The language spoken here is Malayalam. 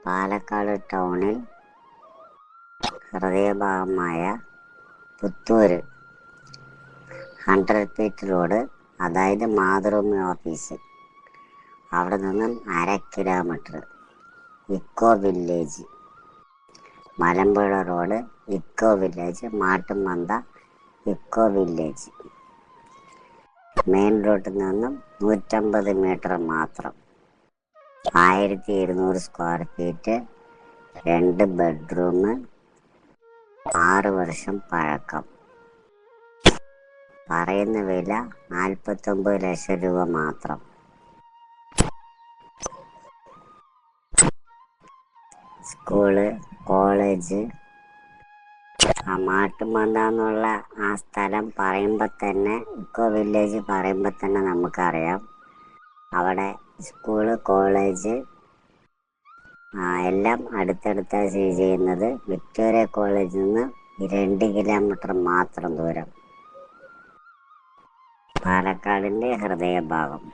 പാലക്കാട് ടൗണിൽ ഹൃദയഭാഗമായ പുത്തൂര് 100 ഫീറ്റ് റോഡ്, അതായത് മാതൃഭൂമി ഓഫീസ്, അവിടെ നിന്നും 1/2 kilometre eco village, Malampuzha road eco village, Mattumantha eco village. Main റോഡിൽ നിന്നും 150 മീറ്റർ മാത്രം. 1200 സ്ക്വയർ ഫീറ്റ്, 2 ബെഡ്റൂം, 6 വർഷം പഴക്കം. പറയുന്ന വില 49 ലക്ഷം രൂപ മാത്രം. സ്കൂള്, കോളേജ്, മാട്ടുമന്ത എന്നുള്ള ആ സ്ഥലം പറയുമ്പോൾ തന്നെ, ഇക്കോ വില്ലേജ് പറയുമ്പോൾ തന്നെ നമുക്കറിയാം അവിടെ സ്കൂള്, കോളേജ് എല്ലാം അടുത്തടുത്താണ് സ്ഥിതി ചെയ്യുന്നത്. വിക്ടോറിയ കോളേജിൽ നിന്ന് 2 കിലോമീറ്റർ മാത്രം ദൂരം. പാലക്കാടിൻ്റെ ഹൃദയഭാഗം.